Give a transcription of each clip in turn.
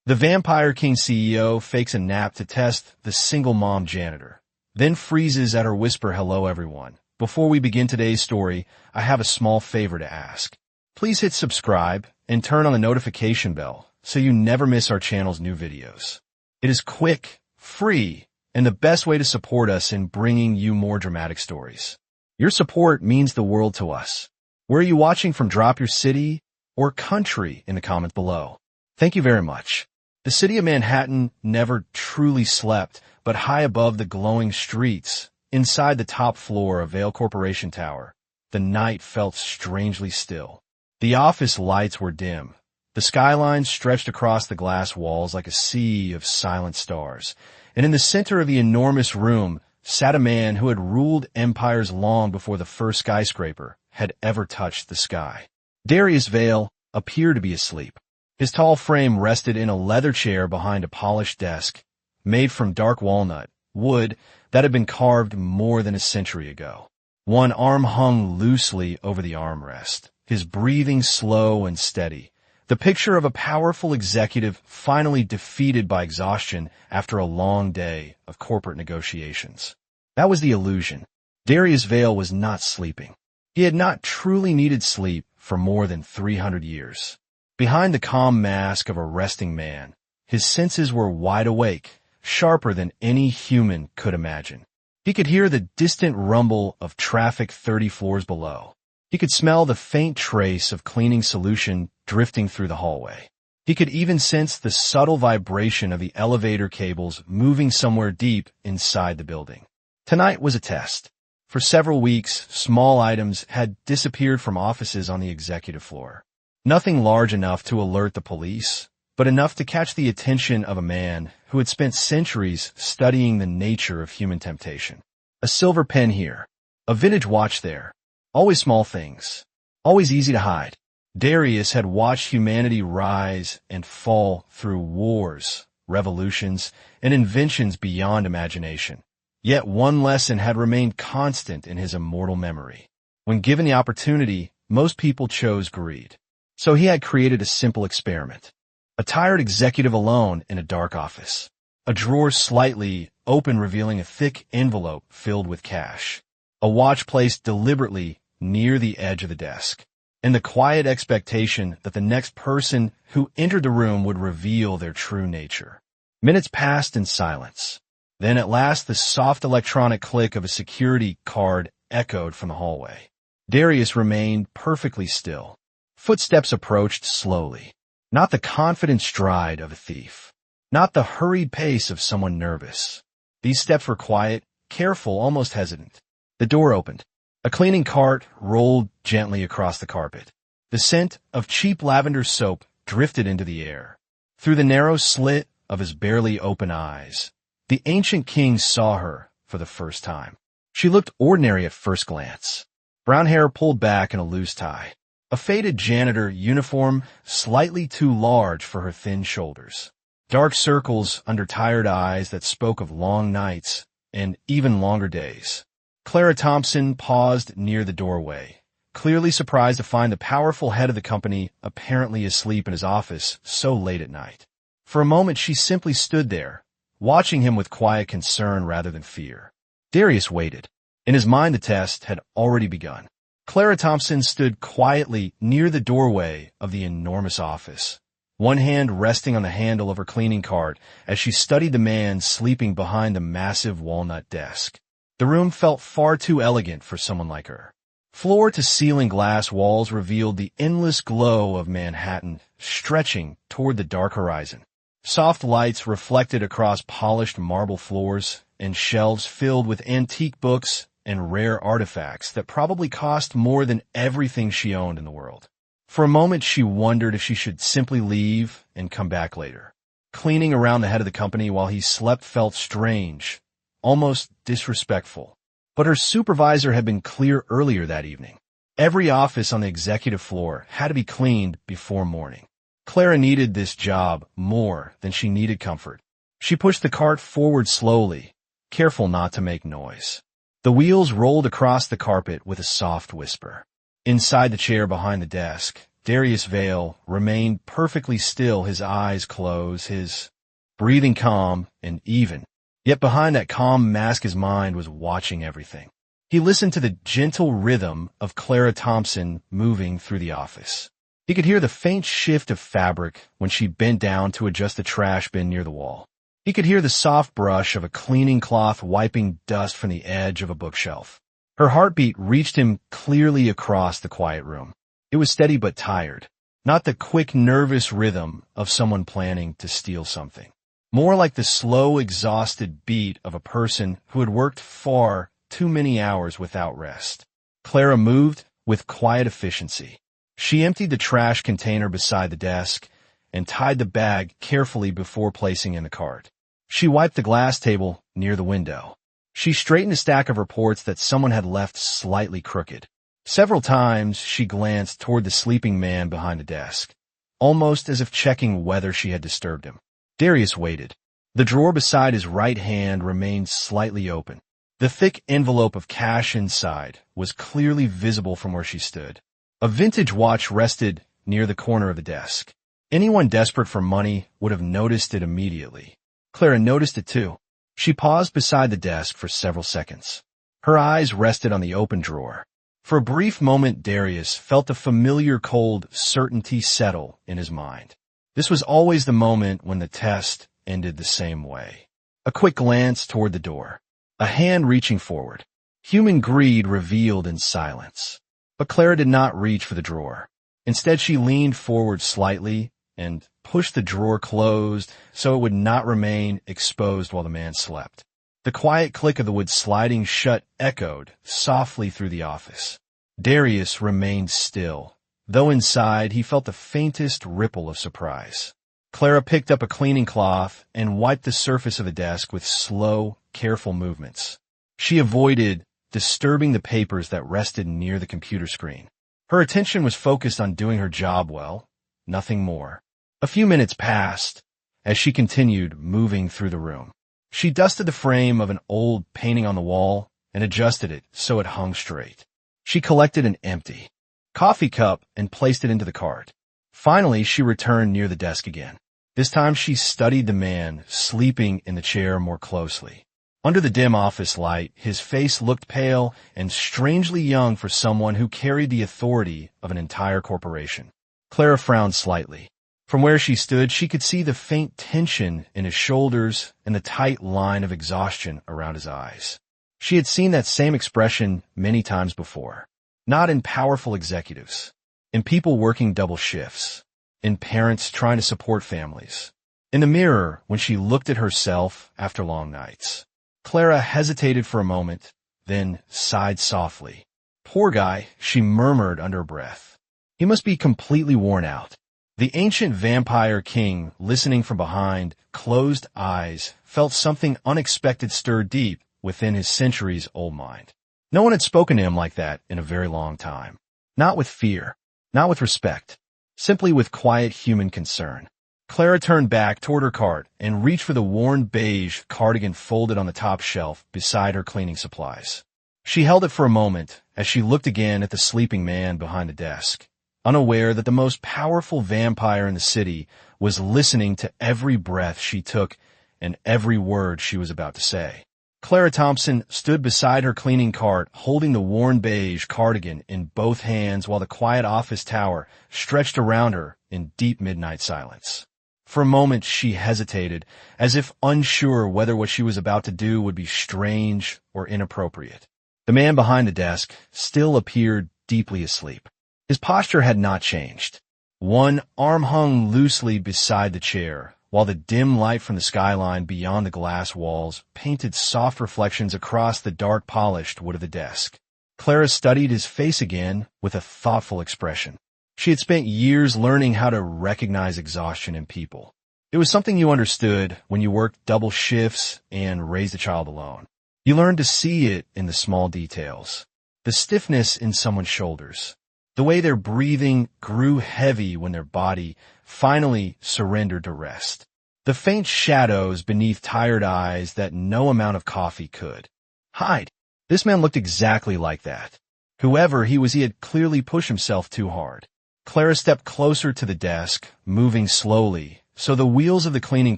The Vampire King CEO fakes a nap to test the single mom janitor, then freezes at her whisper, "Hello, everyone." Before we begin today's story, I have a small favor to ask. Please hit subscribe and turn on the notification bell so you never miss our channel's new videos. It is quick, free, and the best way to support us in bringing you more dramatic stories. Your support means the world to us. Where are you watching from? Drop your city or country in the comments below. Thank you very much. The city of Manhattan never truly slept, but high above the glowing streets, inside the top floor of Vail Corporation Tower, the night felt strangely still. The office lights were dim. The skyline stretched across the glass walls like a sea of silent stars, and in the center of the enormous room sat a man who had ruled empires long before the first skyscraper had ever touched the sky. Darius Vail appeared to be asleep. His tall frame rested in a leather chair behind a polished desk, made from dark walnut, wood that had been carved more than a century ago. One arm hung loosely over the armrest, his breathing slow and steady, the picture of a powerful executive finally defeated by exhaustion after a long day of corporate negotiations. That was the illusion. Darius Vail was not sleeping. He had not truly needed sleep for more than 300 years. Behind the calm mask of a resting man, his senses were wide awake, sharper than any human could imagine. He could hear the distant rumble of traffic 30 floors below. He could smell the faint trace of cleaning solution drifting through the hallway. He could even sense the subtle vibration of the elevator cables moving somewhere deep inside the building. Tonight was a test. For several weeks, small items had disappeared from offices on the executive floor. Nothing large enough to alert the police, but enough to catch the attention of a man who had spent centuries studying the nature of human temptation. A silver pen here, a vintage watch there, always small things, always easy to hide. Darius had watched humanity rise and fall through wars, revolutions, and inventions beyond imagination. Yet one lesson had remained constant in his immortal memory. When given the opportunity, most people chose greed. So he had created a simple experiment. A tired executive alone in a dark office. A drawer slightly open revealing a thick envelope filled with cash. A watch placed deliberately near the edge of the desk. And the quiet expectation that the next person who entered the room would reveal their true nature. Minutes passed in silence. Then at last the soft electronic click of a security card echoed from the hallway. Darius remained perfectly still. Footsteps approached slowly. Not the confident stride of a thief. Not the hurried pace of someone nervous. These steps were quiet, careful, almost hesitant. The door opened. A cleaning cart rolled gently across the carpet. The scent of cheap lavender soap drifted into the air. Through the narrow slit of his barely open eyes, the ancient king saw her for the first time. She looked ordinary at first glance. Brown hair pulled back in a loose tie. A faded janitor uniform slightly too large for her thin shoulders. Dark circles under tired eyes that spoke of long nights and even longer days. Clara Thompson paused near the doorway, clearly surprised to find the powerful head of the company apparently asleep in his office so late at night. For a moment she simply stood there, watching him with quiet concern rather than fear. Darius waited. In his mind the test had already begun. Clara Thompson stood quietly near the doorway of the enormous office, one hand resting on the handle of her cleaning cart as she studied the man sleeping behind the massive walnut desk. The room felt far too elegant for someone like her. Floor-to-ceiling glass walls revealed the endless glow of Manhattan stretching toward the dark horizon. Soft lights reflected across polished marble floors and shelves filled with antique books and rare artifacts that probably cost more than everything she owned in the world. For a moment she wondered if she should simply leave and come back later. Cleaning around the head of the company while he slept felt strange, almost disrespectful. But her supervisor had been clear earlier that evening. Every office on the executive floor had to be cleaned before morning. Clara needed this job more than she needed comfort. She pushed the cart forward slowly, careful not to make noise. The wheels rolled across the carpet with a soft whisper. Inside the chair behind the desk, Darius Vale, remained perfectly still, his eyes closed, his breathing calm and even. Yet behind that calm mask his mind was watching everything. He listened to the gentle rhythm of Clara Thompson moving through the office. He could hear the faint shift of fabric when she bent down to adjust the trash bin near the wall. He could hear the soft brush of a cleaning cloth wiping dust from the edge of a bookshelf. Her heartbeat reached him clearly across the quiet room. It was steady but tired, not the quick, nervous rhythm of someone planning to steal something. More like the slow, exhausted beat of a person who had worked far too many hours without rest. Clara moved with quiet efficiency. She emptied the trash container beside the desk and tied the bag carefully before placing in the cart. She wiped the glass table near the window. She straightened a stack of reports that someone had left slightly crooked. Several times she glanced toward the sleeping man behind the desk, almost as if checking whether she had disturbed him. Darius waited. The drawer beside his right hand remained slightly open. The thick envelope of cash inside was clearly visible from where she stood. A vintage watch rested near the corner of the desk. Anyone desperate for money would have noticed it immediately. Clara noticed it too. She paused beside the desk for several seconds. Her eyes rested on the open drawer. For a brief moment, Darius felt a familiar cold certainty settle in his mind. This was always the moment when the test ended the same way. A quick glance toward the door. A hand reaching forward. Human greed revealed in silence. But Clara did not reach for the drawer. Instead, she leaned forward slightly and pushed the drawer closed so it would not remain exposed while the man slept. The quiet click of the wood sliding shut echoed softly through the office. Darius remained still, though inside he felt the faintest ripple of surprise. Clara picked up a cleaning cloth and wiped the surface of the desk with slow, careful movements. She avoided disturbing the papers that rested near the computer screen. Her attention was focused on doing her job well, nothing more. A few minutes passed as she continued moving through the room. She dusted the frame of an old painting on the wall and adjusted it so it hung straight. She collected an empty coffee cup and placed it into the cart. Finally, she returned near the desk again. This time she studied the man sleeping in the chair more closely. Under the dim office light, his face looked pale and strangely young for someone who carried the authority of an entire corporation. Clara frowned slightly. From where she stood, she could see the faint tension in his shoulders and the tight line of exhaustion around his eyes. She had seen that same expression many times before, not in powerful executives, in people working double shifts, in parents trying to support families, in the mirror when she looked at herself after long nights. Clara hesitated for a moment, then sighed softly. Poor guy, she murmured under her breath. He must be completely worn out. The ancient vampire king, listening from behind closed eyes, felt something unexpected stir deep within his centuries-old mind. No one had spoken to him like that in a very long time. Not with fear, not with respect, simply with quiet human concern. Clara turned back toward her cart and reached for the worn beige cardigan folded on the top shelf beside her cleaning supplies. She held it for a moment as she looked again at the sleeping man behind the desk, unaware that the most powerful vampire in the city was listening to every breath she took and every word she was about to say. Clara Thompson stood beside her cleaning cart, holding the worn beige cardigan in both hands while the quiet office tower stretched around her in deep midnight silence. For a moment she hesitated, as if unsure whether what she was about to do would be strange or inappropriate. The man behind the desk still appeared deeply asleep. His posture had not changed. One arm hung loosely beside the chair, while the dim light from the skyline beyond the glass walls painted soft reflections across the dark polished wood of the desk. Clara studied his face again with a thoughtful expression. She had spent years learning how to recognize exhaustion in people. It was something you understood when you worked double shifts and raised a child alone. You learned to see it in the small details. The stiffness in someone's shoulders. The way their breathing grew heavy when their body finally surrendered to rest. The faint shadows beneath tired eyes that no amount of coffee could hide. This man looked exactly like that. Whoever he was, he had clearly pushed himself too hard. Clara stepped closer to the desk, moving slowly, so the wheels of the cleaning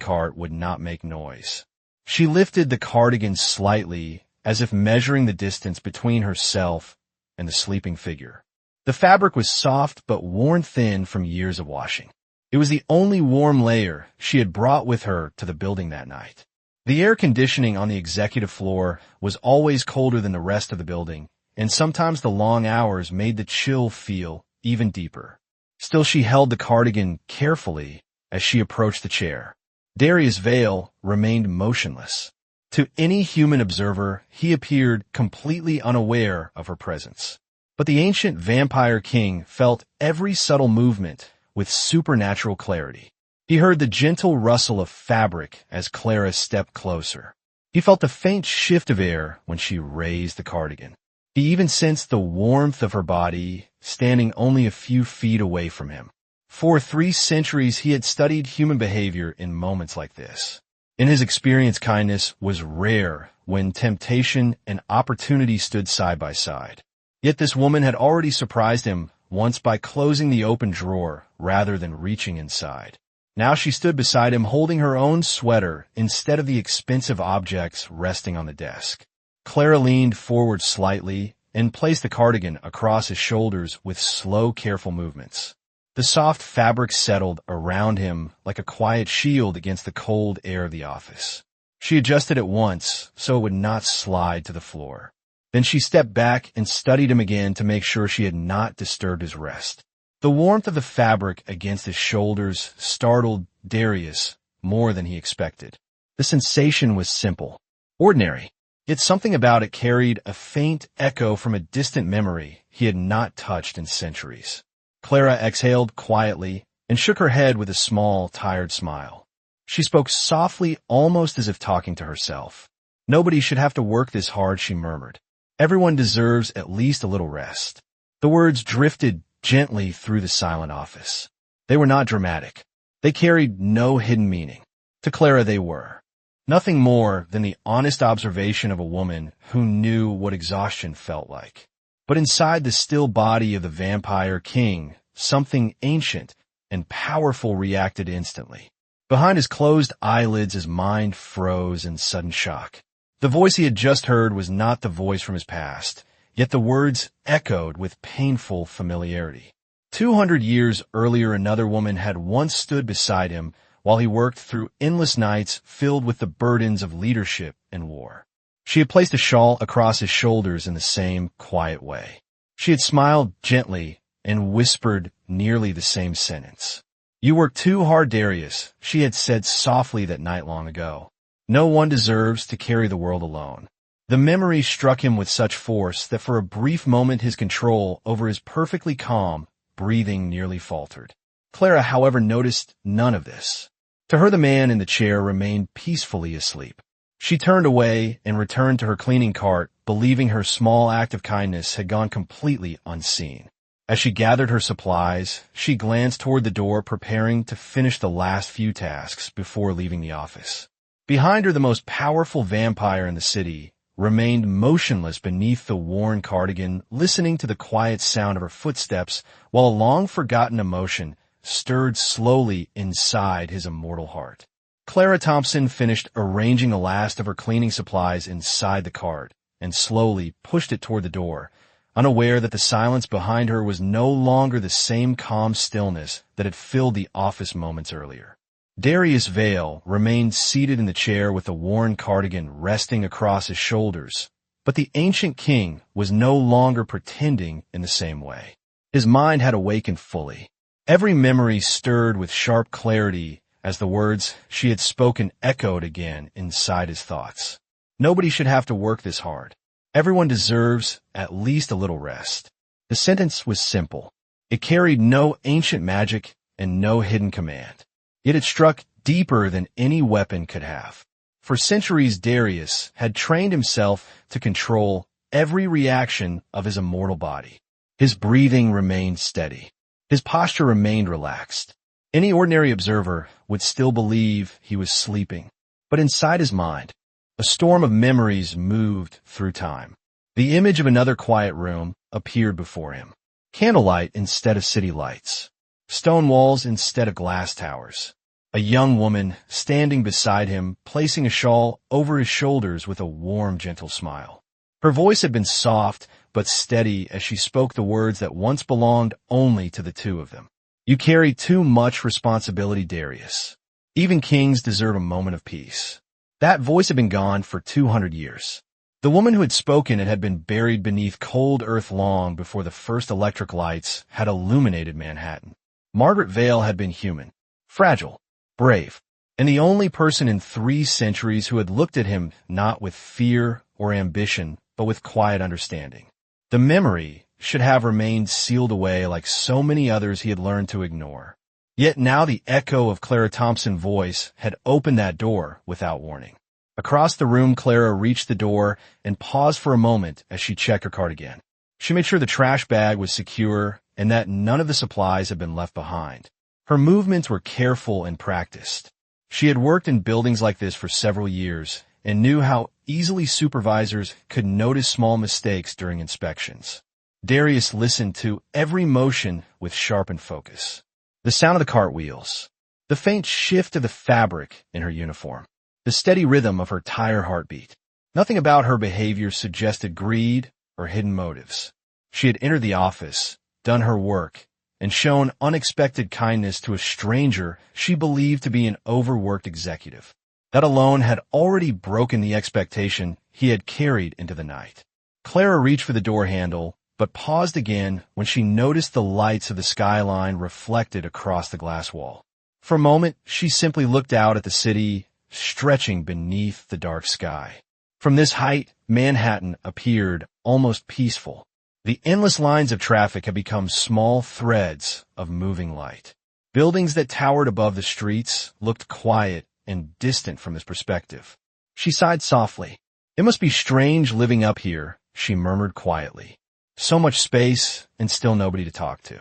cart would not make noise. She lifted the cardigan slightly, as if measuring the distance between herself and the sleeping figure. The fabric was soft but worn thin from years of washing. It was the only warm layer she had brought with her to the building that night. The air conditioning on the executive floor was always colder than the rest of the building, and sometimes the long hours made the chill feel even deeper. Still, she held the cardigan carefully as she approached the chair. Darius Vale remained motionless. To any human observer, he appeared completely unaware of her presence. But the ancient vampire king felt every subtle movement with supernatural clarity. He heard the gentle rustle of fabric as Clara stepped closer. He felt the faint shift of air when she raised the cardigan. He even sensed the warmth of her body, standing only a few feet away from him. For 3 centuries, he had studied human behavior in moments like this. In his experience, kindness was rare when temptation and opportunity stood side by side. Yet this woman had already surprised him once by closing the open drawer rather than reaching inside. Now she stood beside him holding her own sweater instead of the expensive objects resting on the desk. Clara leaned forward slightly and placed the cardigan across his shoulders with slow, careful movements. The soft fabric settled around him like a quiet shield against the cold air of the office. She adjusted it once so it would not slide to the floor. Then she stepped back and studied him again to make sure she had not disturbed his rest. The warmth of the fabric against his shoulders startled Darius more than he expected. The sensation was simple, ordinary, yet something about it carried a faint echo from a distant memory he had not touched in centuries. Clara exhaled quietly and shook her head with a small, tired smile. She spoke softly, almost as if talking to herself. "Nobody should have to work this hard," she murmured. "Everyone deserves at least a little rest." The words drifted gently through the silent office. They were not dramatic. They carried no hidden meaning. To Clara, they were nothing more than the honest observation of a woman who knew what exhaustion felt like. But inside the still body of the vampire king, something ancient and powerful reacted instantly. Behind his closed eyelids, his mind froze in sudden shock. The voice he had just heard was not the voice from his past, yet the words echoed with painful familiarity. 200 years earlier, another woman had once stood beside him while he worked through endless nights filled with the burdens of leadership and war. She had placed a shawl across his shoulders in the same quiet way. She had smiled gently and whispered nearly the same sentence. "You work too hard, Darius," she had said softly that night long ago. "No one deserves to carry the world alone." The memory struck him with such force that for a brief moment his control over his perfectly calm breathing nearly faltered. Clara, however, noticed none of this. To her, the man in the chair remained peacefully asleep. She turned away and returned to her cleaning cart, believing her small act of kindness had gone completely unseen. As she gathered her supplies, she glanced toward the door, preparing to finish the last few tasks before leaving the office. Behind her, the most powerful vampire in the city remained motionless beneath the worn cardigan, listening to the quiet sound of her footsteps while a long-forgotten emotion stirred slowly inside his immortal heart. Clara Thompson finished arranging the last of her cleaning supplies inside the cart and slowly pushed it toward the door, unaware that the silence behind her was no longer the same calm stillness that had filled the office moments earlier. Darius Vale remained seated in the chair with the worn cardigan resting across his shoulders, but the ancient king was no longer pretending in the same way. His mind had awakened fully. Every memory stirred with sharp clarity as the words she had spoken echoed again inside his thoughts. Nobody should have to work this hard. Everyone deserves at least a little rest. The sentence was simple. It carried no ancient magic and no hidden command. Yet it struck deeper than any weapon could have. For centuries, Darius had trained himself to control every reaction of his immortal body. His breathing remained steady. His posture remained relaxed. Any ordinary observer would still believe he was sleeping. But inside his mind, a storm of memories moved through time. The image of another quiet room appeared before him. Candlelight instead of city lights. Stone walls instead of glass towers. A young woman standing beside him, placing a shawl over his shoulders with a warm, gentle smile. Her voice had been soft but steady as she spoke the words that once belonged only to the two of them. You carry too much responsibility, Darius. Even kings deserve a moment of peace. That voice had been gone for 200 years. The woman who had spoken it had been buried beneath cold earth long before the first electric lights had illuminated Manhattan. Margaret Vale had been human, fragile, brave, and the only person in 3 centuries who had looked at him not with fear or ambition, but with quiet understanding. The memory should have remained sealed away like so many others he had learned to ignore. Yet now the echo of Clara Thompson's voice had opened that door without warning. Across the room, Clara reached the door and paused for a moment as she checked her cart again. She made sure the trash bag was secure and that none of the supplies had been left behind. Her movements were careful and practiced. She had worked in buildings like this for several years and knew how easily supervisors could notice small mistakes during inspections. Darius listened to every motion with sharpened focus. The sound of the cartwheels, the faint shift of the fabric in her uniform, the steady rhythm of her tire heartbeat. Nothing about her behavior suggested greed or hidden motives. She had entered the office, done her work, and shown unexpected kindness to a stranger she believed to be an overworked executive. That alone had already broken the expectation he had carried into the night. Clara reached for the door handle, but paused again when she noticed the lights of the skyline reflected across the glass wall. For a moment, she simply looked out at the city stretching beneath the dark sky. From this height, Manhattan appeared almost peaceful. The endless lines of traffic had become small threads of moving light. Buildings that towered above the streets looked quiet and distant from this perspective. She sighed softly. It must be strange living up here, she murmured quietly. So much space and still nobody to talk to.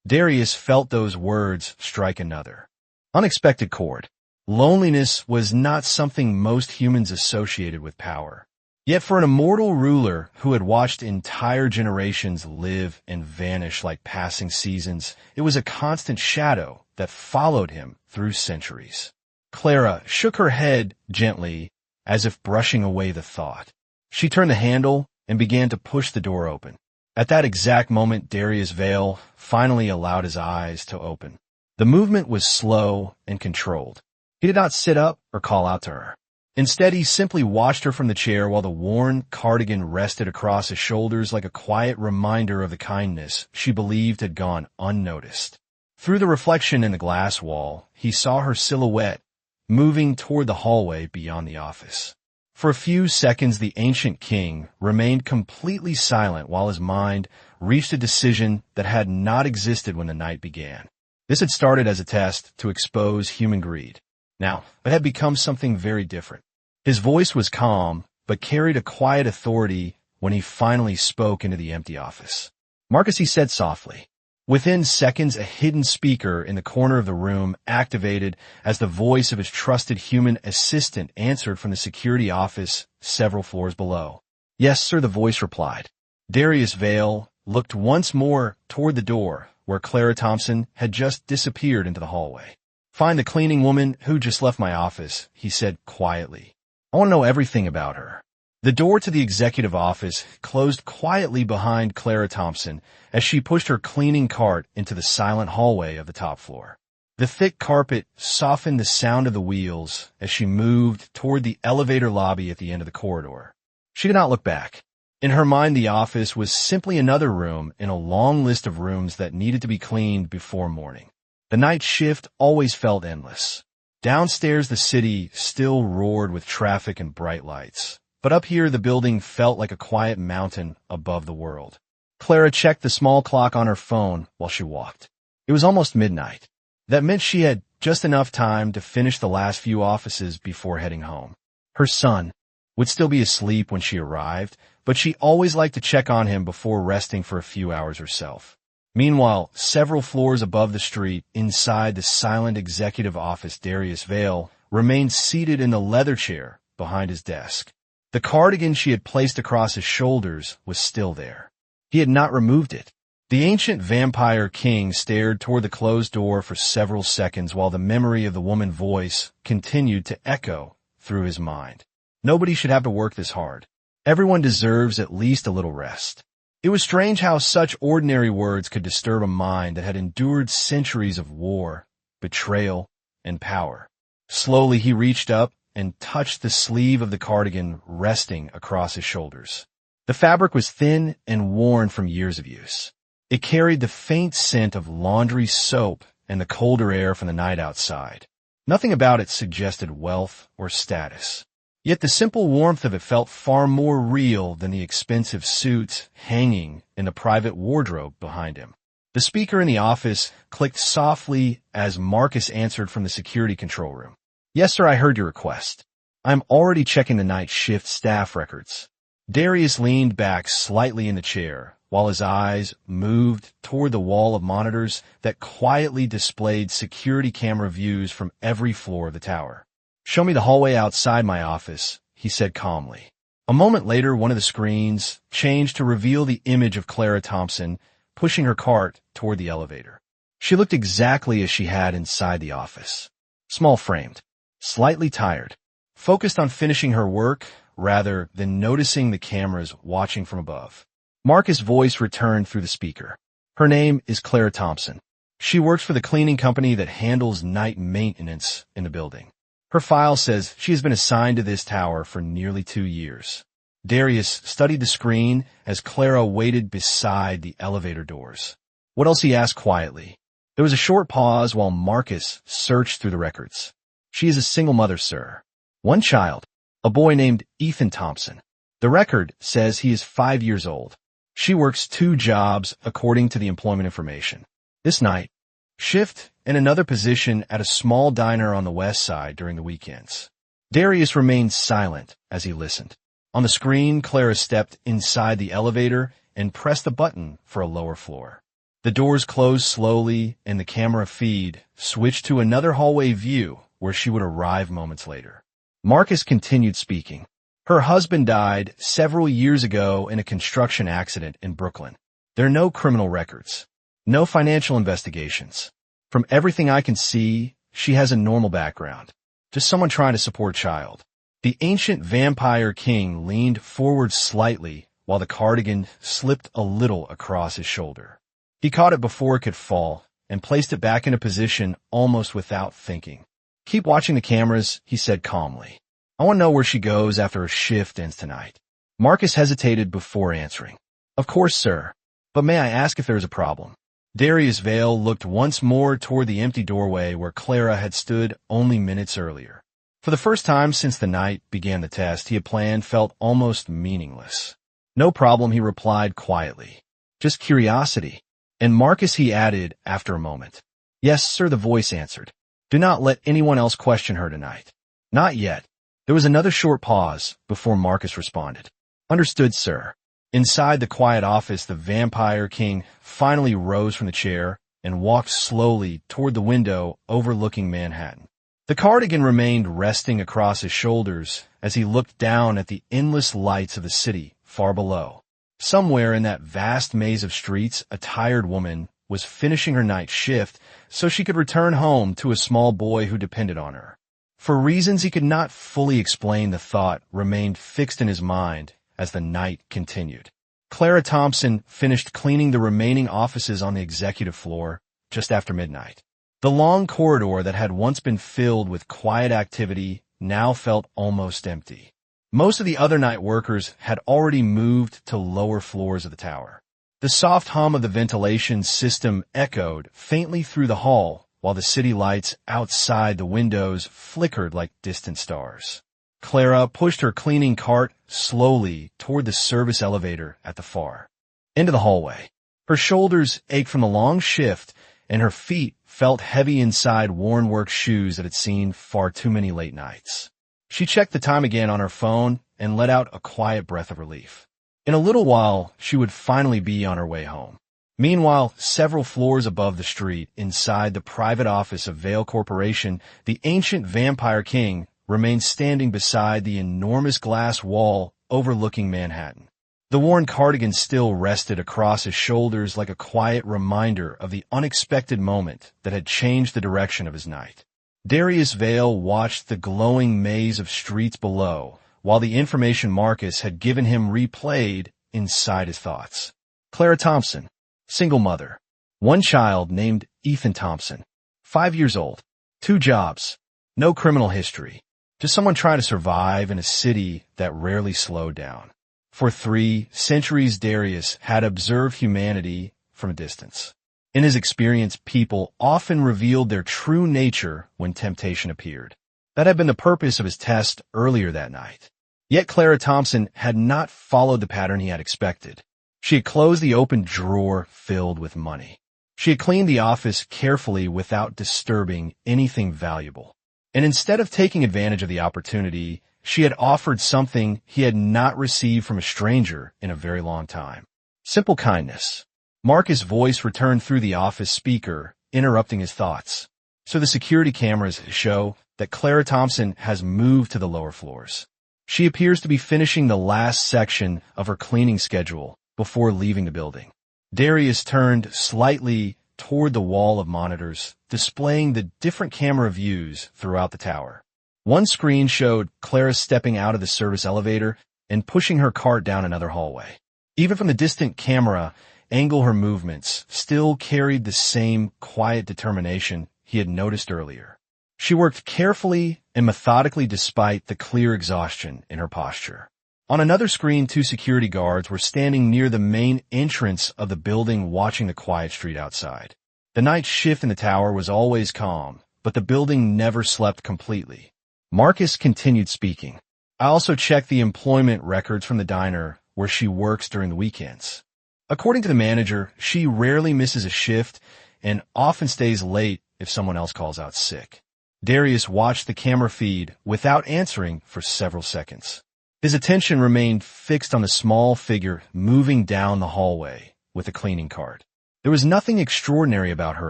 Darius felt those words strike another unexpected chord. Loneliness was not something most humans associated with power. Yet for an immortal ruler who had watched entire generations live and vanish like passing seasons, it was a constant shadow that followed him through centuries. Clara shook her head gently, as if brushing away the thought. She turned the handle and began to push the door open. At that exact moment, Darius Vale finally allowed his eyes to open. The movement was slow and controlled. He did not sit up or call out to her. Instead, he simply watched her from the chair while the worn cardigan rested across his shoulders like a quiet reminder of the kindness she believed had gone unnoticed. Through the reflection in the glass wall, he saw her silhouette moving toward the hallway beyond the office. For a few seconds, the ancient king remained completely silent while his mind reached a decision that had not existed when the night began. This had started as a test to expose human greed. Now, it had become something very different. His voice was calm, but carried a quiet authority when he finally spoke into the empty office. Marcus, he said softly. Within seconds, a hidden speaker in the corner of the room activated as the voice of his trusted human assistant answered from the security office several floors below. Yes, sir, the voice replied. Darius Vale looked once more toward the door where Clara Thompson had just disappeared into the hallway. Find the cleaning woman who just left my office, he said quietly. I want to know everything about her. The door to the executive office closed quietly behind Clara Thompson as she pushed her cleaning cart into the silent hallway of the top floor. The thick carpet softened the sound of the wheels as she moved toward the elevator lobby at the end of the corridor. She did not look back. In her mind, the office was simply another room in a long list of rooms that needed to be cleaned before morning. The night shift always felt endless. Downstairs, the city still roared with traffic and bright lights. But up here, the building felt like a quiet mountain above the world. Clara checked the small clock on her phone while she walked. It was almost midnight. That meant she had just enough time to finish the last few offices before heading home. Her son would still be asleep when she arrived, but she always liked to check on him before resting for a few hours herself. Meanwhile, several floors above the street, inside the silent executive office, Darius Vale remained seated in the leather chair behind his desk. The cardigan she had placed across his shoulders was still there. He had not removed it. The ancient vampire king stared toward the closed door for several seconds while the memory of the woman's voice continued to echo through his mind. Nobody should have to work this hard. Everyone deserves at least a little rest. It was strange how such ordinary words could disturb a mind that had endured centuries of war, betrayal, and power. Slowly he reached up and touched the sleeve of the cardigan resting across his shoulders. The fabric was thin and worn from years of use. It carried the faint scent of laundry soap and the colder air from the night outside. Nothing about it suggested wealth or status. Yet the simple warmth of it felt far more real than the expensive suits hanging in the private wardrobe behind him. The speaker in the office clicked softly as Marcus answered from the security control room. "Yes, sir, I heard your request. I'm already checking the night shift staff records." Darius leaned back slightly in the chair, while his eyes moved toward the wall of monitors that quietly displayed security camera views from every floor of the tower. "Show me the hallway outside my office," he said calmly. A moment later, one of the screens changed to reveal the image of Clara Thompson pushing her cart toward the elevator. She looked exactly as she had inside the office. Small-framed, slightly tired, focused on finishing her work rather than noticing the cameras watching from above. Marcus' voice returned through the speaker. "Her name is Clara Thompson. She works for the cleaning company that handles night maintenance in the building. Her file says she has been assigned to this tower for nearly 2 years." Darius studied the screen as Clara waited beside the elevator doors. "What else?" he asked quietly. There was a short pause while Marcus searched through the records. "She is a single mother, sir. One child, a boy named Ethan Thompson. The record says he is 5 years old. She works 2 jobs according to the employment information. This night shift and another position at a small diner on the west side during the weekends." Darius remained silent as he listened. On the screen, Clara stepped inside the elevator and pressed a button for a lower floor. The doors closed slowly and the camera feed switched to another hallway view where she would arrive moments later. Marcus continued speaking. "Her husband died several years ago in a construction accident in Brooklyn. There are no criminal records, no financial investigations. From everything I can see, she has a normal background. Just someone trying to support a child." The ancient vampire king leaned forward slightly while the cardigan slipped a little across his shoulder. He caught it before it could fall and placed it back into position almost without thinking. "Keep watching the cameras," he said calmly. "I want to know where she goes after her shift ends tonight." Marcus hesitated before answering. "Of course, sir. But may I ask if there is a problem?" Darius Vale looked once more toward the empty doorway where Clara had stood only minutes earlier. For the first time since the night began the test he had planned felt almost meaningless. "No problem," he replied quietly. "Just curiosity." And Marcus, he added after a moment. "Yes, sir," the voice answered. "Do not let anyone else question her tonight." "Not yet." There was another short pause before Marcus responded. "Understood, sir." Inside the quiet office, the vampire king finally rose from the chair and walked slowly toward the window overlooking Manhattan. The cardigan remained resting across his shoulders as he looked down at the endless lights of the city far below. Somewhere in that vast maze of streets, a tired woman was finishing her night shift so she could return home to a small boy who depended on her. For reasons he could not fully explain, the thought remained fixed in his mind as the night continued. Clara Thompson finished cleaning the remaining offices on the executive floor just after midnight. The long corridor that had once been filled with quiet activity now felt almost empty. Most of the other night workers had already moved to lower floors of the tower. The soft hum of the ventilation system echoed faintly through the hall, while the city lights outside the windows flickered like distant stars. Clara pushed her cleaning cart slowly toward the service elevator at the far end of the hallway. Her shoulders ached from the long shift, and her feet felt heavy inside worn work shoes that had seen far too many late nights. She checked the time again on her phone and let out a quiet breath of relief. In a little while, she would finally be on her way home. Meanwhile, several floors above the street, inside the private office of Vale Corporation, the ancient vampire king remained standing beside the enormous glass wall overlooking Manhattan. The worn cardigan still rested across his shoulders like a quiet reminder of the unexpected moment that had changed the direction of his night. Darius Vale watched the glowing maze of streets below, while the information Marcus had given him replayed inside his thoughts. Clara Thompson, single mother. One child named Ethan Thompson, 5 years old. 2 jobs. No criminal history. Just someone trying to survive in a city that rarely slowed down. For 3 centuries, Darius had observed humanity from a distance. In his experience, people often revealed their true nature when temptation appeared. That had been the purpose of his test earlier that night. Yet Clara Thompson had not followed the pattern he had expected. She had closed the open drawer filled with money. She had cleaned the office carefully without disturbing anything valuable. And instead of taking advantage of the opportunity, she had offered something he had not received from a stranger in a very long time. Simple kindness. Marcus' voice returned through the office speaker, interrupting his thoughts. So the security cameras show that Clara Thompson has moved to the lower floors. She appears to be finishing the last section of her cleaning schedule before leaving the building. Darius turned slightly toward the wall of monitors, displaying the different camera views throughout the tower. One screen showed Clara stepping out of the service elevator and pushing her cart down another hallway. Even from the distant camera angle, her movements still carried the same quiet determination he had noticed earlier. She worked carefully and methodically despite the clear exhaustion in her posture. On another screen, 2 security guards were standing near the main entrance of the building watching the quiet street outside. The night shift in the tower was always calm, but the building never slept completely. Marcus continued speaking. I also checked the employment records from the diner where she works during the weekends. According to the manager, she rarely misses a shift and often stays late if someone else calls out sick. Darius watched the camera feed without answering for several seconds. His attention remained fixed on the small figure moving down the hallway with a cleaning cart. There was nothing extraordinary about her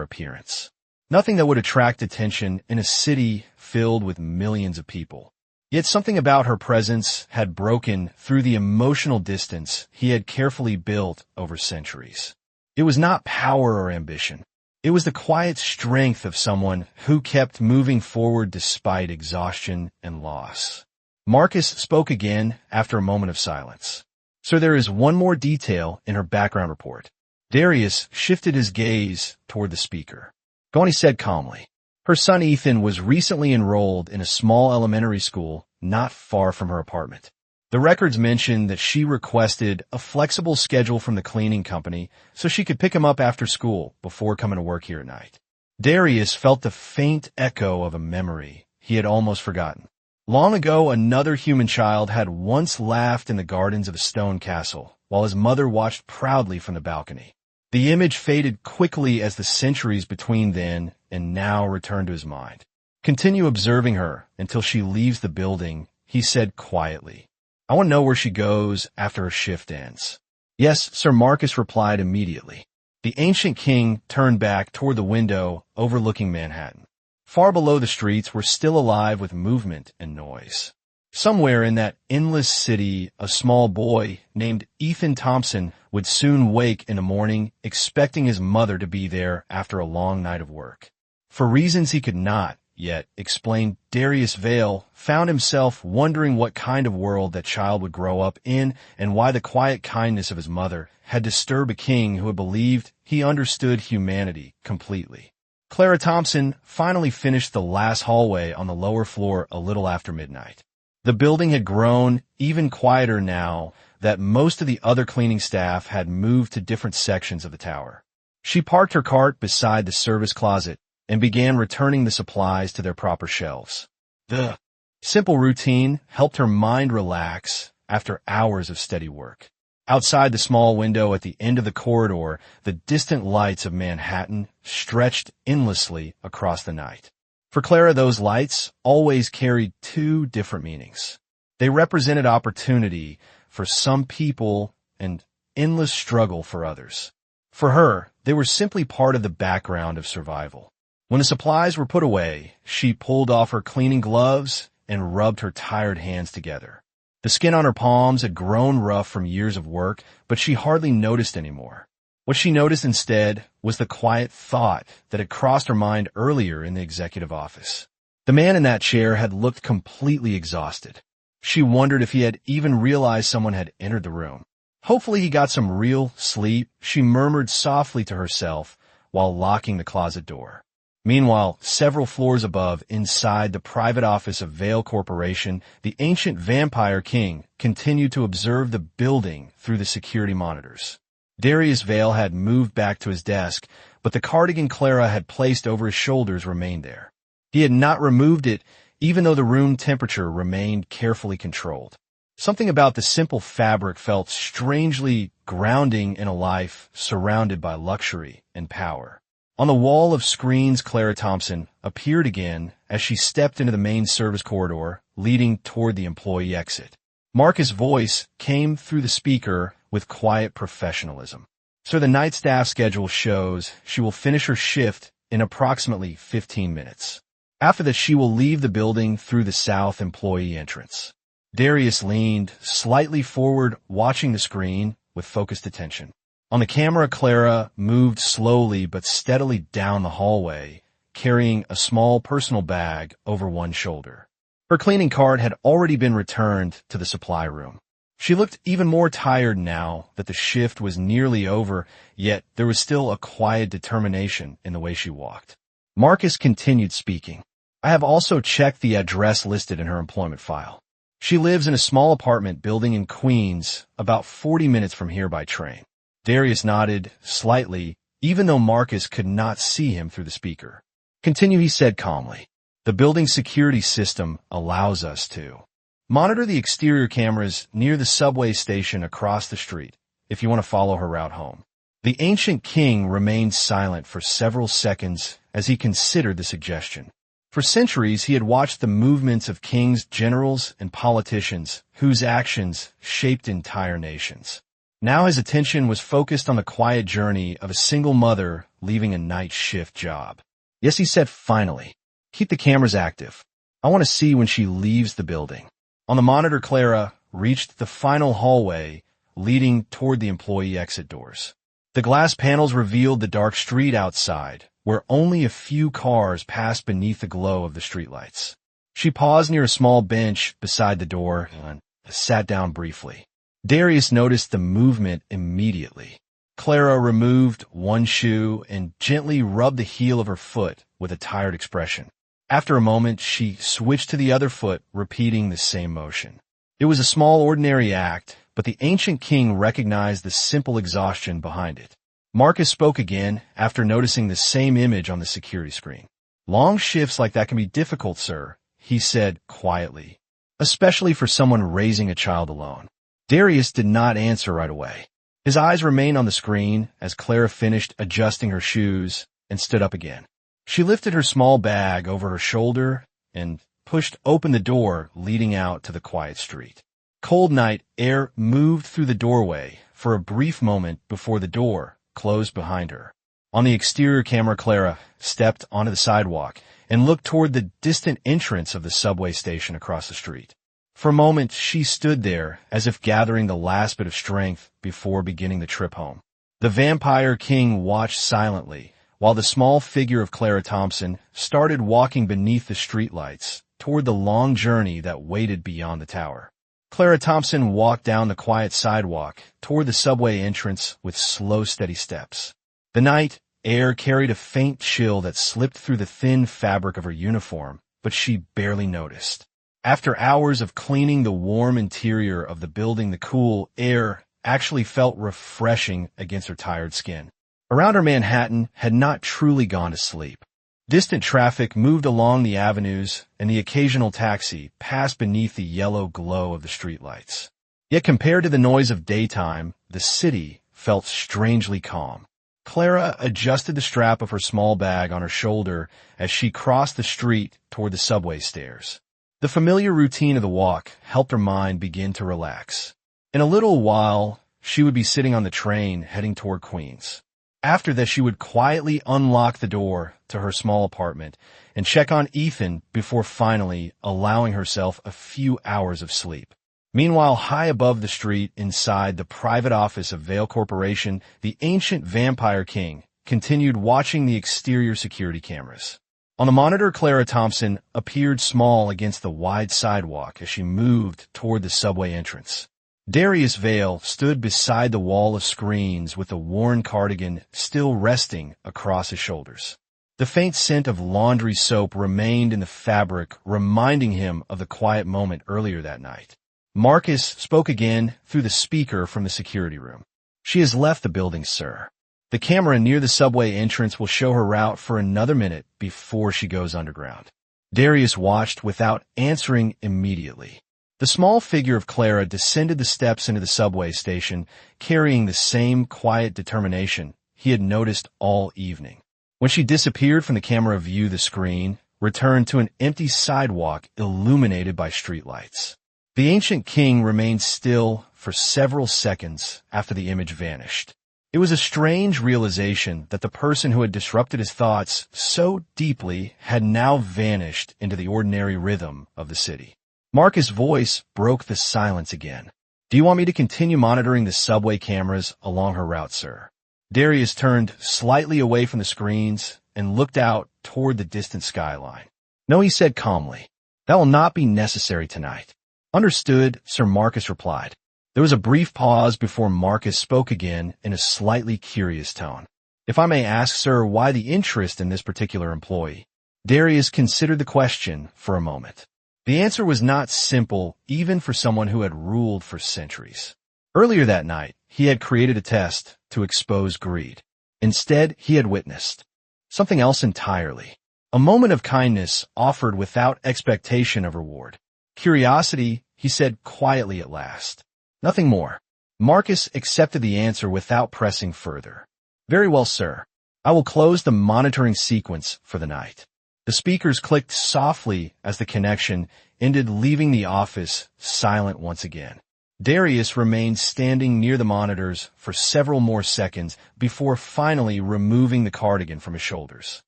appearance. Nothing that would attract attention in a city filled with millions of people. Yet something about her presence had broken through the emotional distance he had carefully built over centuries. It was not power or ambition. It was the quiet strength of someone who kept moving forward despite exhaustion and loss. Marcus spoke again after a moment of silence. So there is one more detail in her background report. Darius shifted his gaze toward the speaker. Go on, he said calmly. Her son Ethan was recently enrolled in a small elementary school not far from her apartment. The records mentioned that she requested a flexible schedule from the cleaning company so she could pick him up after school before coming to work here at night. Darius felt the faint echo of a memory he had almost forgotten. Long ago, another human child had once laughed in the gardens of a stone castle while his mother watched proudly from the balcony. The image faded quickly as the centuries between then and now returned to his mind. Continue observing her until she leaves the building, he said quietly. I want to know where she goes after her shift ends. Yes, Sir Marcus replied immediately. The ancient king turned back toward the window overlooking Manhattan. Far below, the streets were still alive with movement and noise. Somewhere in that endless city, a small boy named Ethan Thompson would soon wake in the morning expecting his mother to be there after a long night of work. For reasons he could not yet explain, Darius Vale found himself wondering what kind of world that child would grow up in and why the quiet kindness of his mother had disturbed a king who had believed he understood humanity completely. Clara Thompson finally finished the last hallway on the lower floor a little after midnight. The building had grown even quieter now that most of the other cleaning staff had moved to different sections of the tower. She parked her cart beside the service closet and began returning the supplies to their proper shelves. The simple routine helped her mind relax after hours of steady work. Outside the small window at the end of the corridor, the distant lights of Manhattan stretched endlessly across the night. For Clara, those lights always carried 2 different meanings. They represented opportunity for some people and endless struggle for others. For her, they were simply part of the background of survival. When the supplies were put away, she pulled off her cleaning gloves and rubbed her tired hands together. The skin on her palms had grown rough from years of work, but she hardly noticed anymore. What she noticed instead was the quiet thought that had crossed her mind earlier in the executive office. The man in that chair had looked completely exhausted. She wondered if he had even realized someone had entered the room. Hopefully he got some real sleep, she murmured softly to herself while locking the closet door. Meanwhile, several floors above, inside the private office of Vale Corporation, the ancient vampire king continued to observe the building through the security monitors. Darius Vale had moved back to his desk, but the cardigan Clara had placed over his shoulders remained there. He had not removed it, even though the room temperature remained carefully controlled. Something about the simple fabric felt strangely grounding in a life surrounded by luxury and power. On the wall of screens, Clara Thompson appeared again as she stepped into the main service corridor leading toward the employee exit. Marcus' voice came through the speaker with quiet professionalism. "So the night staff schedule shows she will finish her shift in approximately 15 minutes. After that, she will leave the building through the south employee entrance." Darius leaned slightly forward, watching the screen with focused attention. On the camera, Clara moved slowly but steadily down the hallway, carrying a small personal bag over one shoulder. Her cleaning cart had already been returned to the supply room. She looked even more tired now that the shift was nearly over, yet there was still a quiet determination in the way she walked. Marcus continued speaking. "I have also checked the address listed in her employment file. She lives in a small apartment building in Queens, about 40 minutes from here by train." Darius nodded slightly, even though Marcus could not see him through the speaker. "Continue," he said calmly. "The building security system allows us to monitor the exterior cameras near the subway station across the street if you want to follow her route home." The ancient king remained silent for several seconds as he considered the suggestion. For centuries, he had watched the movements of kings, generals, and politicians whose actions shaped entire nations. Now his attention was focused on the quiet journey of a single mother leaving a night shift job. "Yes," he said finally. "Keep the cameras active. I want to see when she leaves the building." On the monitor, Clara reached the final hallway leading toward the employee exit doors. The glass panels revealed the dark street outside, where only a few cars passed beneath the glow of the streetlights. She paused near a small bench beside the door and sat down briefly. Darius noticed the movement immediately. Clara removed one shoe and gently rubbed the heel of her foot with a tired expression. After a moment, she switched to the other foot, repeating the same motion. It was a small, ordinary act, but the ancient king recognized the simple exhaustion behind it. Marcus spoke again after noticing the same image on the security screen. "Long shifts like that can be difficult, sir," he said quietly, "especially for someone raising a child alone." Darius did not answer right away. His eyes remained on the screen as Clara finished adjusting her shoes and stood up again. She lifted her small bag over her shoulder and pushed open the door leading out to the quiet street. Cold night air moved through the doorway for a brief moment before the door closed behind her. On the exterior camera, Clara stepped onto the sidewalk and looked toward the distant entrance of the subway station across the street. For a moment, she stood there as if gathering the last bit of strength before beginning the trip home. The vampire king watched silently while the small figure of Clara Thompson started walking beneath the streetlights toward the long journey that waited beyond the tower. Clara Thompson walked down the quiet sidewalk toward the subway entrance with slow, steady steps. The night air carried a faint chill that slipped through the thin fabric of her uniform, but she barely noticed. After hours of cleaning the warm interior of the building, the cool air actually felt refreshing against her tired skin. Around her, Manhattan had not truly gone to sleep. Distant traffic moved along the avenues, and the occasional taxi passed beneath the yellow glow of the streetlights. Yet compared to the noise of daytime, the city felt strangely calm. Clara adjusted the strap of her small bag on her shoulder as she crossed the street toward the subway stairs. The familiar routine of the walk helped her mind begin to relax. In a little while, she would be sitting on the train heading toward Queens. After that, she would quietly unlock the door to her small apartment and check on Ethan before finally allowing herself a few hours of sleep. Meanwhile, high above the street, inside the private office of Vale Corporation, the ancient vampire king continued watching the exterior security cameras. On the monitor, Clara Thompson appeared small against the wide sidewalk as she moved toward the subway entrance. Darius Vale stood beside the wall of screens with a worn cardigan still resting across his shoulders. The faint scent of laundry soap remained in the fabric, reminding him of the quiet moment earlier that night. Marcus spoke again through the speaker from the security room. "She has left the building, sir. The camera near the subway entrance will show her route for another minute before she goes underground." Darius watched without answering immediately. The small figure of Clara descended the steps into the subway station, carrying the same quiet determination he had noticed all evening. When she disappeared from the camera view, the screen returned to an empty sidewalk illuminated by streetlights. The ancient king remained still for several seconds after the image vanished. It was a strange realization that the person who had disrupted his thoughts so deeply had now vanished into the ordinary rhythm of the city. Marcus' voice broke the silence again. "Do you want me to continue monitoring the subway cameras along her route, sir?" Darius turned slightly away from the screens and looked out toward the distant skyline. "No," he said calmly. "That will not be necessary tonight." "Understood," Sir Marcus replied. There was a brief pause before Marcus spoke again in a slightly curious tone. "If I may ask, sir, why the interest in this particular employee?" Darius considered the question for a moment. The answer was not simple, even for someone who had ruled for centuries. Earlier that night, he had created a test to expose greed. Instead, he had witnessed something else entirely. A moment of kindness offered without expectation of reward. "Curiosity," he said quietly at last. "Nothing more." Marcus accepted the answer without pressing further. "Very well, sir. I will close the monitoring sequence for the night." The speakers clicked softly as the connection ended, leaving the office silent once again. Darius remained standing near the monitors for several more seconds before finally removing the cardigan from his shoulders.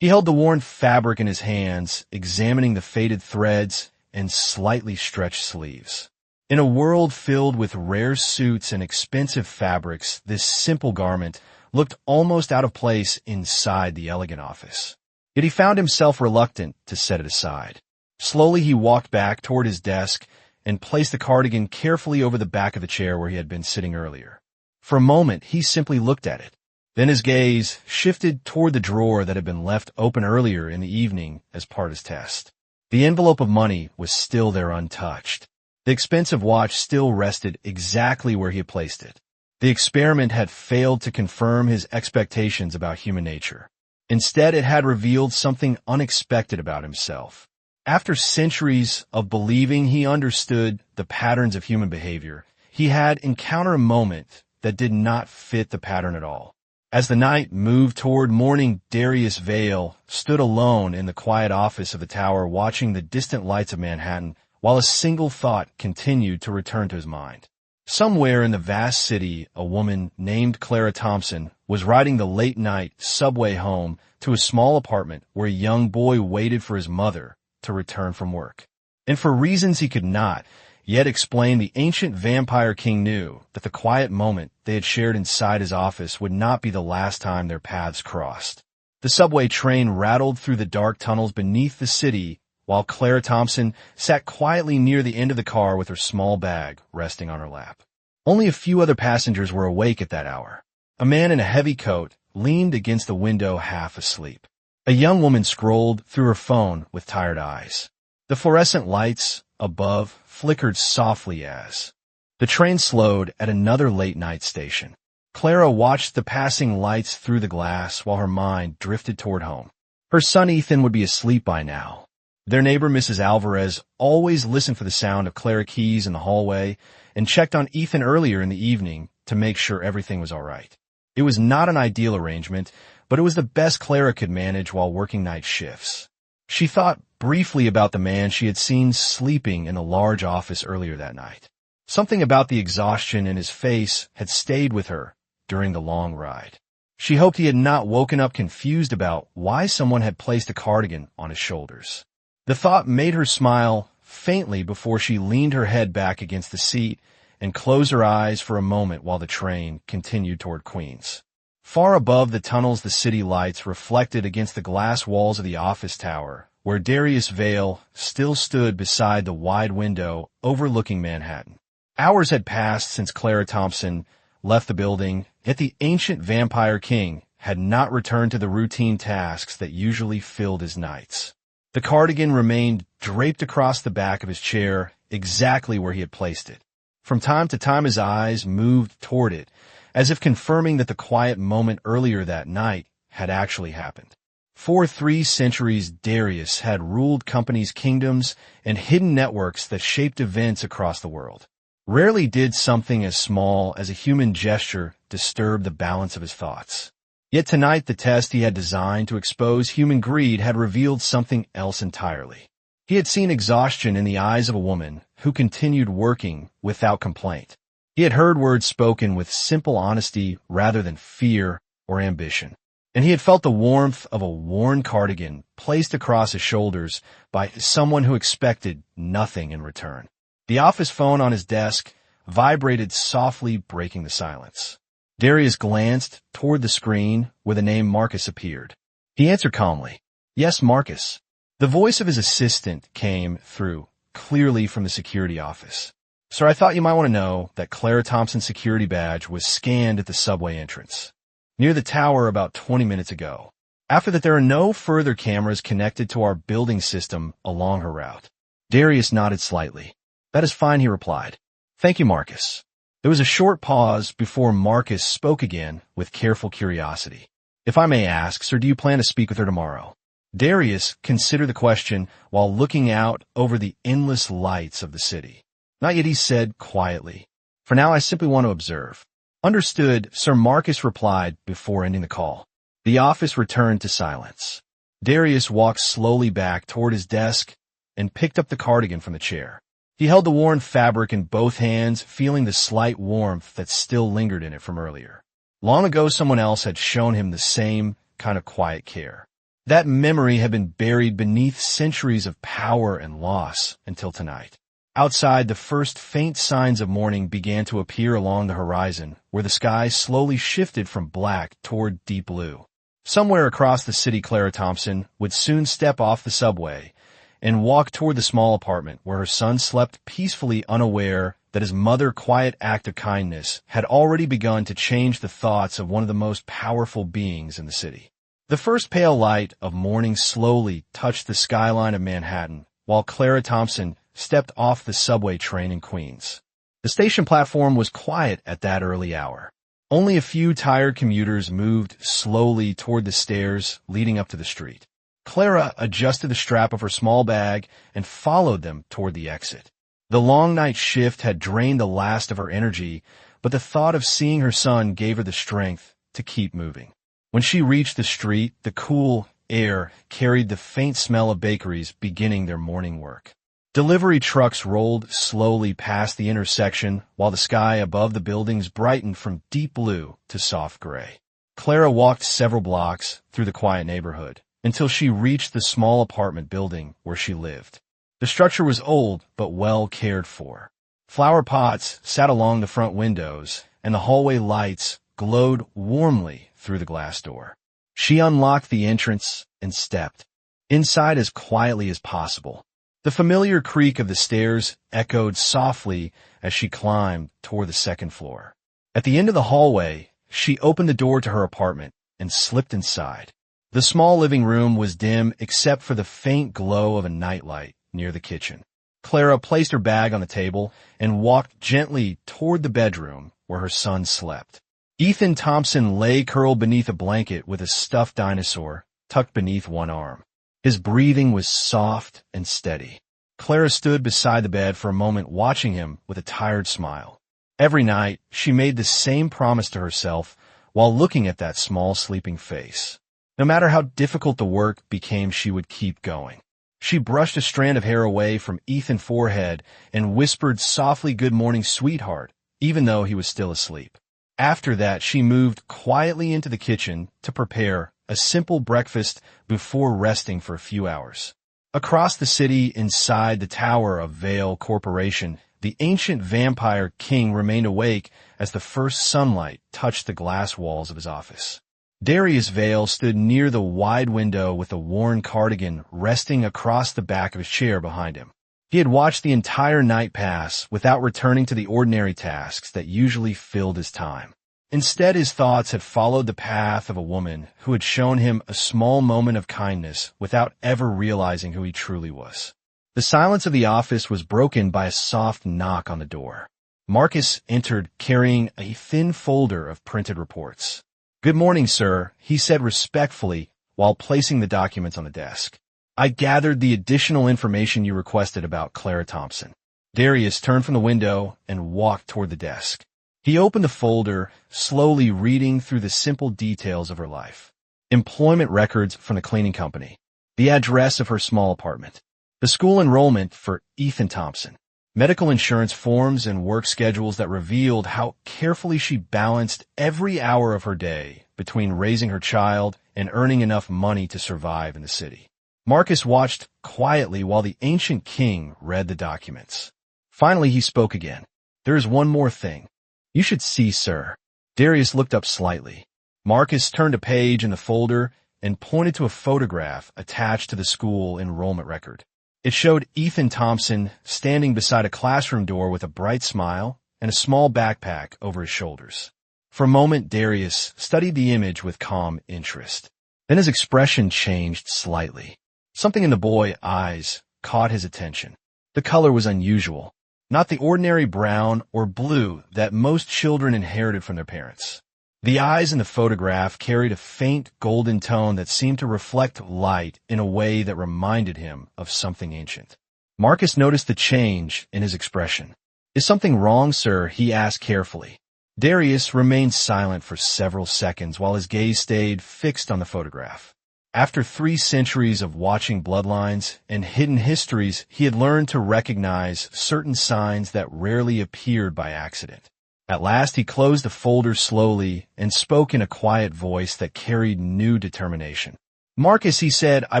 He held the worn fabric in his hands, examining the faded threads and slightly stretched sleeves. In a world filled with rare suits and expensive fabrics, this simple garment looked almost out of place inside the elegant office. Yet he found himself reluctant to set it aside. Slowly he walked back toward his desk and placed the cardigan carefully over the back of the chair where he had been sitting earlier. For a moment, he simply looked at it. Then his gaze shifted toward the drawer that had been left open earlier in the evening as part of his test. The envelope of money was still there untouched. The expensive watch still rested exactly where he had placed it. The experiment had failed to confirm his expectations about human nature. Instead, it had revealed something unexpected about himself. After centuries of believing he understood the patterns of human behavior, he had encountered a moment that did not fit the pattern at all. As the night moved toward morning, Darius Vale stood alone in the quiet office of the tower, watching the distant lights of Manhattan, while a single thought continued to return to his mind. Somewhere in the vast city, a woman named Clara Thompson was riding the late-night subway home to a small apartment where a young boy waited for his mother to return from work. And for reasons he could not yet explain, the ancient vampire king knew that the quiet moment they had shared inside his office would not be the last time their paths crossed. The subway train rattled through the dark tunnels beneath the city, while Clara Thompson sat quietly near the end of the car with her small bag resting on her lap. Only a few other passengers were awake at that hour. A man in a heavy coat leaned against the window, half asleep. A young woman scrolled through her phone with tired eyes. The fluorescent lights above flickered softly as the train slowed at another late-night station. Clara watched the passing lights through the glass while her mind drifted toward home. Her son Ethan would be asleep by now. Their neighbor, Mrs. Alvarez, always listened for the sound of Clara keys in the hallway and checked on Ethan earlier in the evening to make sure everything was all right. It was not an ideal arrangement, but it was the best Clara could manage while working night shifts. She thought briefly about the man she had seen sleeping in the large office earlier that night. Something about the exhaustion in his face had stayed with her during the long ride. She hoped he had not woken up confused about why someone had placed a cardigan on his shoulders. The thought made her smile faintly before she leaned her head back against the seat and closed her eyes for a moment while the train continued toward Queens. Far above the tunnels, the city lights reflected against the glass walls of the office tower, where Darius Vale still stood beside the wide window overlooking Manhattan. Hours had passed since Clara Thompson left the building, yet the ancient vampire king had not returned to the routine tasks that usually filled his nights. The cardigan remained draped across the back of his chair, exactly where he had placed it. From time to time his eyes moved toward it, as if confirming that the quiet moment earlier that night had actually happened. For 3 centuries, Darius had ruled companies, kingdoms, and hidden networks that shaped events across the world. Rarely did something as small as a human gesture disturb the balance of his thoughts. Yet tonight the test he had designed to expose human greed had revealed something else entirely. He had seen exhaustion in the eyes of a woman who continued working without complaint. He had heard words spoken with simple honesty rather than fear or ambition. And he had felt the warmth of a worn cardigan placed across his shoulders by someone who expected nothing in return. The office phone on his desk vibrated softly, breaking the silence. Darius glanced toward the screen where the name Marcus appeared. He answered calmly, "Yes, Marcus." The voice of his assistant came through, clearly from the security office. "Sir, I thought you might want to know that Clara Thompson's security badge was scanned at the subway entrance, near the tower about 20 minutes ago. After that, there are no further cameras connected to our building system along her route." Darius nodded slightly. "That is fine," he replied. "Thank you, Marcus." There was a short pause before Marcus spoke again with careful curiosity. "If I may ask, sir, do you plan to speak with her tomorrow?" Darius considered the question while looking out over the endless lights of the city. "Not yet," he said quietly. "For now, I simply want to observe." "Understood," Sir Marcus replied before ending the call. The office returned to silence. Darius walked slowly back toward his desk and picked up the cardigan from the chair. He held the worn fabric in both hands, feeling the slight warmth that still lingered in it from earlier. Long ago, someone else had shown him the same kind of quiet care. That memory had been buried beneath centuries of power and loss until tonight. Outside, the first faint signs of morning began to appear along the horizon, where the sky slowly shifted from black toward deep blue. Somewhere across the city, Clara Thompson would soon step off the subway and walk toward the small apartment where her son slept peacefully, unaware that his mother's quiet act of kindness had already begun to change the thoughts of one of the most powerful beings in the city. The first pale light of morning slowly touched the skyline of Manhattan, while Clara Thompson stepped off the subway train in Queens. The station platform was quiet at that early hour. Only a few tired commuters moved slowly toward the stairs leading up to the street. Clara adjusted the strap of her small bag and followed them toward the exit. The long night shift had drained the last of her energy, but the thought of seeing her son gave her the strength to keep moving. When she reached the street, the cool air carried the faint smell of bakeries beginning their morning work. Delivery trucks rolled slowly past the intersection, while the sky above the buildings brightened from deep blue to soft gray. Clara walked several blocks through the quiet neighborhood until she reached the small apartment building where she lived. The structure was old but well cared for. Flower pots sat along the front windows, and the hallway lights glowed warmly through the glass door. She unlocked the entrance and stepped inside as quietly as possible. The familiar creak of the stairs echoed softly as she climbed toward the second floor. At the end of the hallway, she opened the door to her apartment and slipped inside. The small living room was dim except for the faint glow of a nightlight near the kitchen. Clara placed her bag on the table and walked gently toward the bedroom where her son slept. Ethan Thompson lay curled beneath a blanket with a stuffed dinosaur tucked beneath one arm. His breathing was soft and steady. Clara stood beside the bed for a moment, watching him with a tired smile. Every night, she made the same promise to herself while looking at that small sleeping face. No matter how difficult the work became, she would keep going. She brushed a strand of hair away from Ethan's forehead and whispered softly, "Good morning, sweetheart," even though he was still asleep. After that, she moved quietly into the kitchen to prepare a simple breakfast before resting for a few hours. Across the city, inside the tower of Vale Corporation, the ancient vampire king remained awake as the first sunlight touched the glass walls of his office. Darius Vale stood near the wide window with a worn cardigan resting across the back of his chair behind him. He had watched the entire night pass without returning to the ordinary tasks that usually filled his time. Instead, his thoughts had followed the path of a woman who had shown him a small moment of kindness without ever realizing who he truly was. The silence of the office was broken by a soft knock on the door. Marcus entered carrying a thin folder of printed reports. "Good morning, sir," he said respectfully while placing the documents on the desk. "I gathered the additional information you requested about Clara Thompson." Darius turned from the window and walked toward the desk. He opened the folder, slowly reading through the simple details of her life. Employment records from the cleaning company, the address of her small apartment, the school enrollment for Ethan Thompson, medical insurance forms and work schedules that revealed how carefully she balanced every hour of her day between raising her child and earning enough money to survive in the city. Marcus watched quietly while the ancient king read the documents. Finally, he spoke again. "There is one more thing. You should see, sir." Darius looked up slightly. Marcus turned a page in the folder and pointed to a photograph attached to the school enrollment record. It showed Ethan Thompson standing beside a classroom door with a bright smile and a small backpack over his shoulders. For a moment, Darius studied the image with calm interest. Then his expression changed slightly. Something in the boy's eyes caught his attention. The color was unusual, not the ordinary brown or blue that most children inherited from their parents. The eyes in the photograph carried a faint golden tone that seemed to reflect light in a way that reminded him of something ancient. Marcus noticed the change in his expression. "Is something wrong, sir?" he asked carefully. Darius remained silent for several seconds while his gaze stayed fixed on the photograph. After 3 centuries of watching bloodlines and hidden histories, he had learned to recognize certain signs that rarely appeared by accident. At last, he closed the folder slowly and spoke in a quiet voice that carried new determination. "Marcus," he said, "I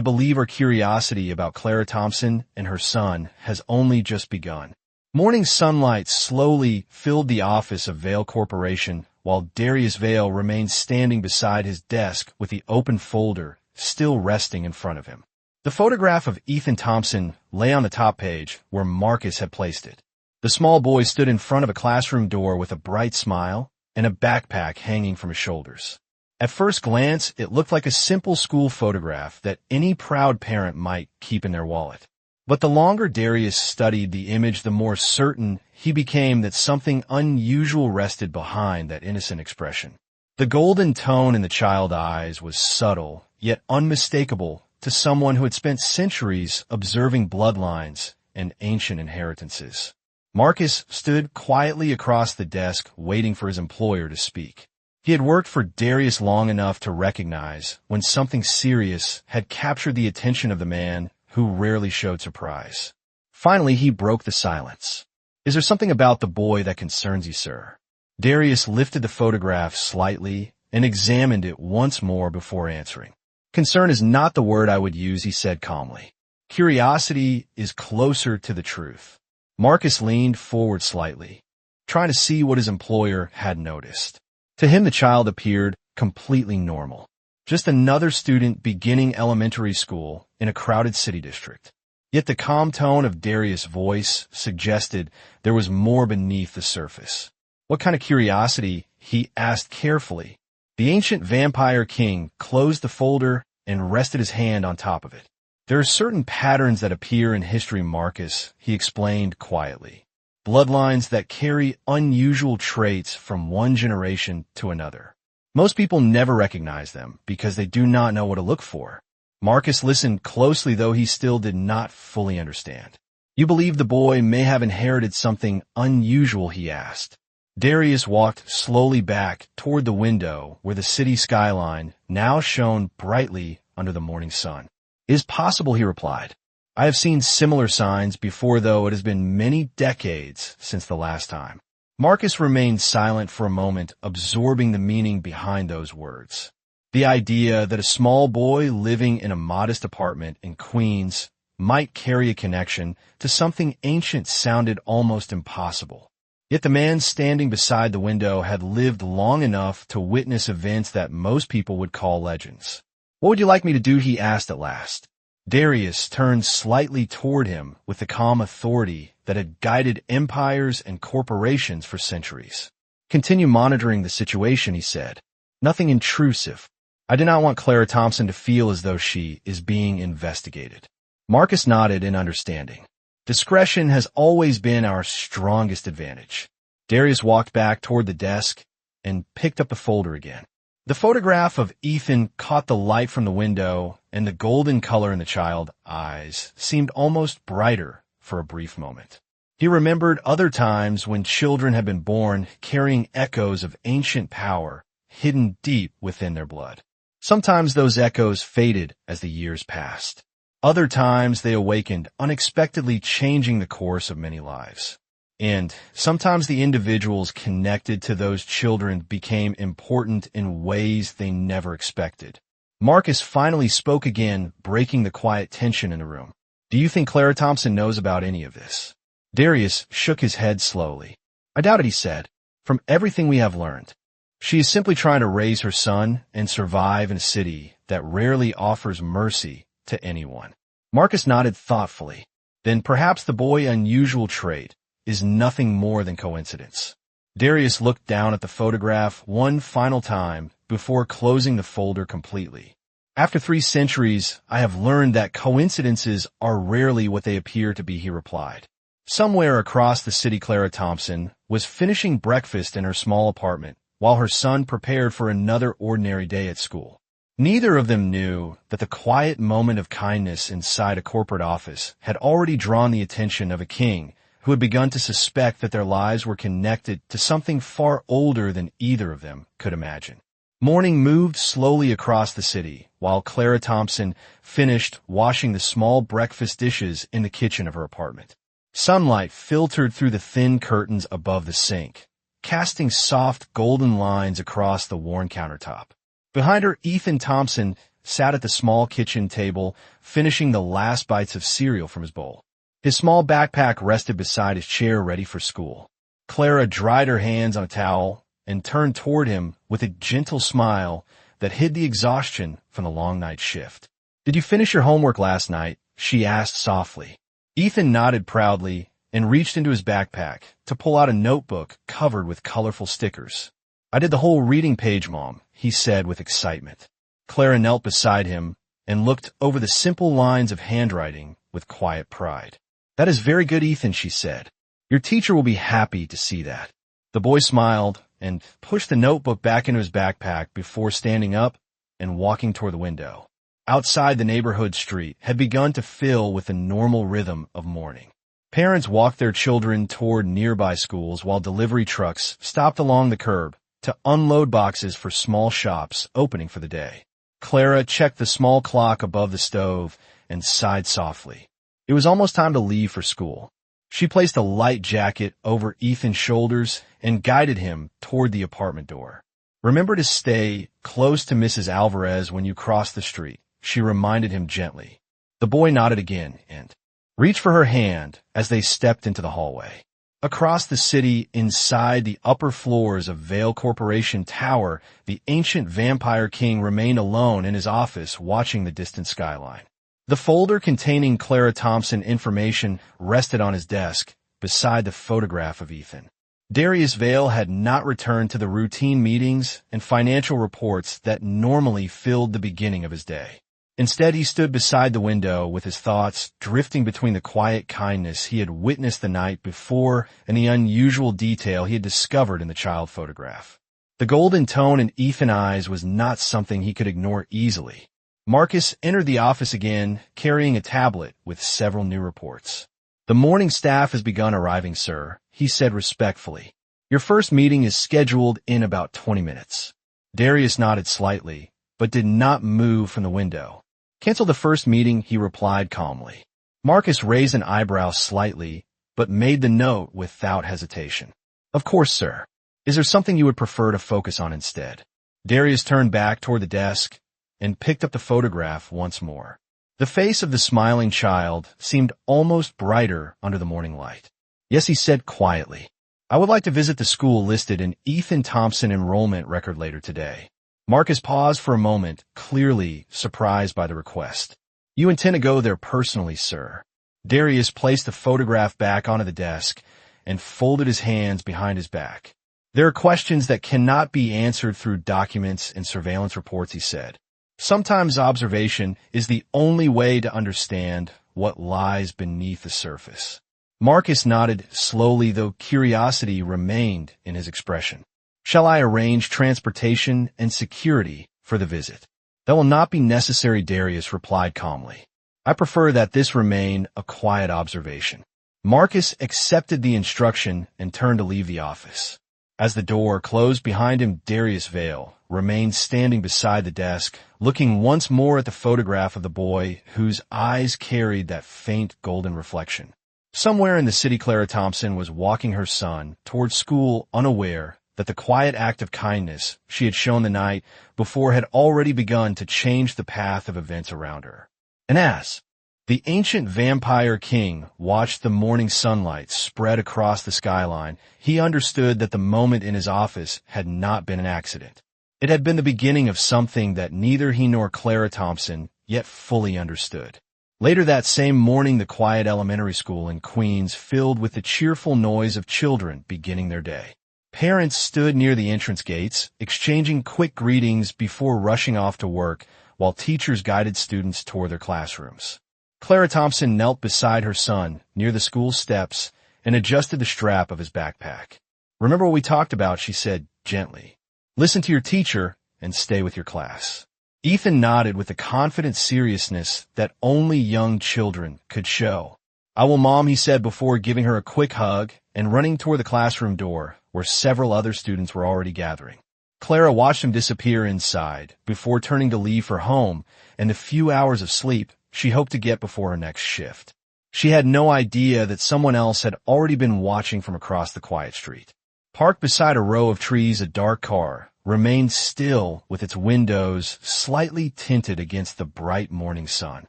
believe our curiosity about Clara Thompson and her son has only just begun." Morning sunlight slowly filled the office of Vale Corporation while Darius Vale remained standing beside his desk with the open folder still resting in front of him. The photograph of Ethan Thompson lay on the top page where Marcus had placed it. The small boy stood in front of a classroom door with a bright smile and a backpack hanging from his shoulders. At first glance, it looked like a simple school photograph that any proud parent might keep in their wallet. But the longer Darius studied the image, the more certain he became that something unusual rested behind that innocent expression. The golden tone in the child's eyes was subtle, yet unmistakable to someone who had spent centuries observing bloodlines and ancient inheritances. Marcus stood quietly across the desk, waiting for his employer to speak. He had worked for Darius long enough to recognize when something serious had captured the attention of the man who rarely showed surprise. Finally, he broke the silence. "Is there something about the boy that concerns you, sir?" Darius lifted the photograph slightly and examined it once more before answering. "Concern is not the word I would use," he said calmly. "Curiosity is closer to the truth." Marcus leaned forward slightly, trying to see what his employer had noticed. To him, the child appeared completely normal. Just another student beginning elementary school in a crowded city district. Yet the calm tone of Darius' voice suggested there was more beneath the surface. "What kind of curiosity?" he asked carefully. The ancient vampire king closed the folder and rested his hand on top of it. "There are certain patterns that appear in history, Marcus," he explained quietly. "Bloodlines that carry unusual traits from one generation to another. Most people never recognize them because they do not know what to look for." Marcus listened closely, though he still did not fully understand. "You believe the boy may have inherited something unusual?" he asked. Darius walked slowly back toward the window where the city skyline now shone brightly under the morning sun. "It is possible," he replied. "I have seen similar signs before, though it has been many decades since the last time." Marcus remained silent for a moment, absorbing the meaning behind those words. The idea that a small boy living in a modest apartment in Queens might carry a connection to something ancient sounded almost impossible. Yet the man standing beside the window had lived long enough to witness events that most people would call legends. "What would you like me to do?" he asked at last. Darius turned slightly toward him with the calm authority that had guided empires and corporations for centuries. "Continue monitoring the situation," he said. "Nothing intrusive. I do not want Clara Thompson to feel as though she is being investigated." Marcus nodded in understanding. Discretion has always been our strongest advantage. Darius walked back toward the desk and picked up the folder again. The photograph of Ethan caught the light from the window, and the golden color in the child's eyes seemed almost brighter for a brief moment. He remembered other times when children had been born carrying echoes of ancient power hidden deep within their blood. Sometimes those echoes faded as the years passed. Other times they awakened, unexpectedly changing the course of many lives. And sometimes the individuals connected to those children became important in ways they never expected. Marcus finally spoke again, breaking the quiet tension in the room. "Do you think Clara Thompson knows about any of this?" Darius shook his head slowly. "I doubt it," he said. "From everything we have learned, she is simply trying to raise her son and survive in a city that rarely offers mercy to anyone." Marcus nodded thoughtfully. "Then perhaps the boy's unusual trait is nothing more than coincidence." Darius looked down at the photograph one final time before closing the folder completely. "After 3 centuries, I have learned that coincidences are rarely what they appear to be," he replied. Somewhere across the city, Clara Thompson was finishing breakfast in her small apartment while her son prepared for another ordinary day at school. Neither of them knew that the quiet moment of kindness inside a corporate office had already drawn the attention of a king who had begun to suspect that their lives were connected to something far older than either of them could imagine. Morning moved slowly across the city while Clara Thompson finished washing the small breakfast dishes in the kitchen of her apartment. Sunlight filtered through the thin curtains above the sink, casting soft golden lines across the worn countertop. Behind her, Ethan Thompson sat at the small kitchen table, finishing the last bites of cereal from his bowl. His small backpack rested beside his chair, ready for school. Clara dried her hands on a towel and turned toward him with a gentle smile that hid the exhaustion from the long night shift. "Did you finish your homework last night?" she asked softly. Ethan nodded proudly and reached into his backpack to pull out a notebook covered with colorful stickers. "I did the whole reading page, Mom," he said with excitement. Clara knelt beside him and looked over the simple lines of handwriting with quiet pride. "That is very good, Ethan," she said. "Your teacher will be happy to see that." The boy smiled and pushed the notebook back into his backpack before standing up and walking toward the window. Outside, the neighborhood street had begun to fill with the normal rhythm of morning. Parents walked their children toward nearby schools while delivery trucks stopped along the curb to unload boxes for small shops opening for the day. Clara checked the small clock above the stove and sighed softly. It was almost time to leave for school. She placed a light jacket over Ethan's shoulders and guided him toward the apartment door. "Remember to stay close to Mrs. Alvarez when you cross the street," she reminded him gently. The boy nodded again and reached for her hand as they stepped into the hallway. Across the city, inside the upper floors of Vale Corporation Tower, the ancient vampire king remained alone in his office watching the distant skyline. The folder containing Clara Thompson information rested on his desk beside the photograph of Ethan. Darius Vale had not returned to the routine meetings and financial reports that normally filled the beginning of his day. Instead, he stood beside the window with his thoughts drifting between the quiet kindness he had witnessed the night before and the unusual detail he had discovered in the child photograph. The golden tone in Ethan's eyes was not something he could ignore easily. Marcus entered the office again, carrying a tablet with several new reports. "The morning staff has begun arriving, sir," he said respectfully. "Your first meeting is scheduled in about 20 minutes. Darius nodded slightly, but did not move from the window. "Cancel the first meeting," he replied calmly. Marcus raised an eyebrow slightly, but made the note without hesitation. "Of course, sir. Is there something you would prefer to focus on instead?" Darius turned back toward the desk and picked up the photograph once more. The face of the smiling child seemed almost brighter under the morning light. Yes, he said quietly. I would like to visit the school listed in Ethan Thompson enrollment record later today. Marcus paused for a moment, clearly surprised by the request. You intend to go there personally, sir. Darius placed the photograph back onto the desk and folded his hands behind his back. There are questions that cannot be answered through documents and surveillance reports, he said. Sometimes observation is the only way to understand what lies beneath the surface. Marcus nodded slowly, though curiosity remained in his expression. Shall I arrange transportation and security for the visit? That will not be necessary, Darius replied calmly. I prefer that this remain a quiet observation. Marcus accepted the instruction and turned to leave the office. As the door closed behind him, Darius Vale remained standing beside the desk, looking once more at the photograph of the boy whose eyes carried that faint golden reflection. Somewhere in the city, Clara Thompson was walking her son toward school, unaware that the quiet act of kindness she had shown the night before had already begun to change the path of events around her. And as the ancient vampire king watched the morning sunlight spread across the skyline, he understood that the moment in his office had not been an accident. It had been the beginning of something that neither he nor Clara Thompson yet fully understood. Later that same morning, the quiet elementary school in Queens filled with the cheerful noise of children beginning their day. Parents stood near the entrance gates, exchanging quick greetings before rushing off to work, while teachers guided students toward their classrooms. Clara Thompson knelt beside her son near the school steps and adjusted the strap of his backpack. Remember what we talked about, she said gently. Listen to your teacher and stay with your class. Ethan nodded with the confident seriousness that only young children could show. I will, Mom, he said before giving her a quick hug and running toward the classroom door where several other students were already gathering. Clara watched him disappear inside before turning to leave for home and the few hours of sleep she hoped to get before her next shift. She had no idea that someone else had already been watching from across the quiet street. Parked beside a row of trees, a dark car remained still with its windows slightly tinted against the bright morning sun.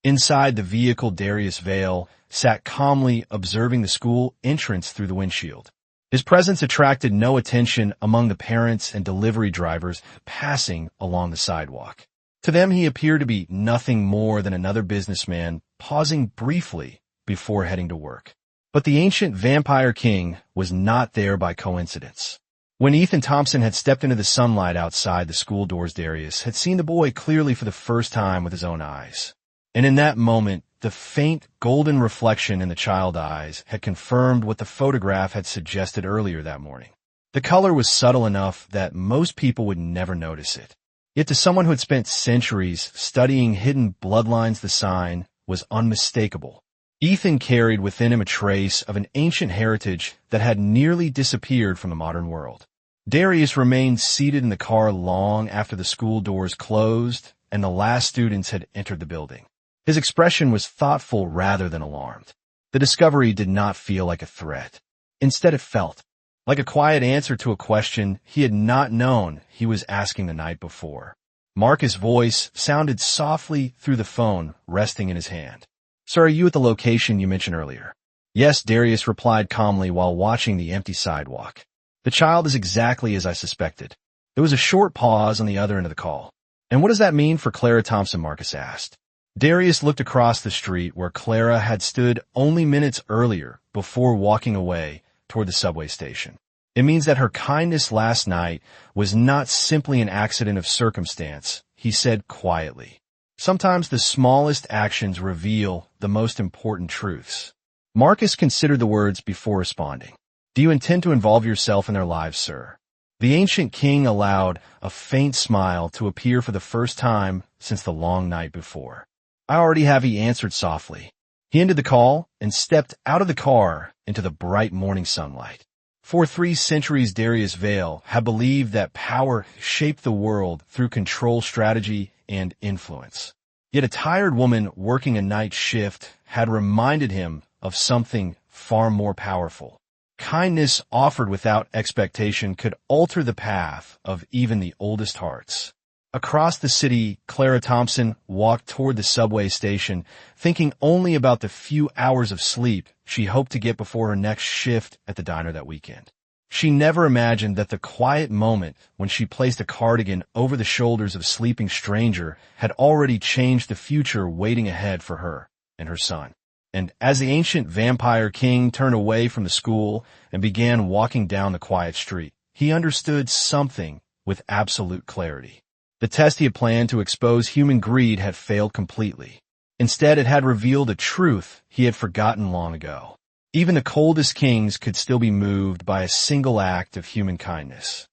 Inside the vehicle, Darius Vale sat calmly observing the school entrance through the windshield. His presence attracted no attention among the parents and delivery drivers passing along the sidewalk. To them, he appeared to be nothing more than another businessman pausing briefly before heading to work. But the ancient vampire king was not there by coincidence. When Ethan Thompson had stepped into the sunlight outside the school doors, Darius had seen the boy clearly for the first time with his own eyes. And in that moment, the faint golden reflection in the child's eyes had confirmed what the photograph had suggested earlier that morning. The color was subtle enough that most people would never notice it. Yet to someone who had spent centuries studying hidden bloodlines, the sign was unmistakable. Ethan carried within him a trace of an ancient heritage that had nearly disappeared from the modern world. Darius remained seated in the car long after the school doors closed and the last students had entered the building. His expression was thoughtful rather than alarmed. The discovery did not feel like a threat. Instead, it felt like a quiet answer to a question he had not known he was asking the night before. Marcus' voice sounded softly through the phone resting in his hand. Sir, are you at the location you mentioned earlier? Yes, Darius replied calmly while watching the empty sidewalk. The child is exactly as I suspected. There was a short pause on the other end of the call. And what does that mean for Clara Thompson? Marcus asked. Darius looked across the street where Clara had stood only minutes earlier before walking away toward the subway station. It means that her kindness last night was not simply an accident of circumstance, he said quietly. Sometimes the smallest actions reveal the most important truths. Marcus considered the words before responding. Do you intend to involve yourself in their lives, sir? The ancient king allowed a faint smile to appear for the first time since the long night before. I already have, he answered softly. He ended the call and stepped out of the car into the bright morning sunlight. For 3 centuries, Darius Vale had believed that power shaped the world through control, strategy, and influence. Yet a tired woman working a night shift had reminded him of something far more powerful. Kindness offered without expectation could alter the path of even the oldest hearts. Across the city, Clara Thompson walked toward the subway station, thinking only about the few hours of sleep she hoped to get before her next shift at the diner that weekend. She never imagined that the quiet moment when she placed a cardigan over the shoulders of a sleeping stranger had already changed the future waiting ahead for her and her son. And as the ancient vampire king turned away from the school and began walking down the quiet street, he understood something with absolute clarity. The test he had planned to expose human greed had failed completely. Instead, it had revealed a truth he had forgotten long ago. Even the coldest kings could still be moved by a single act of human kindness.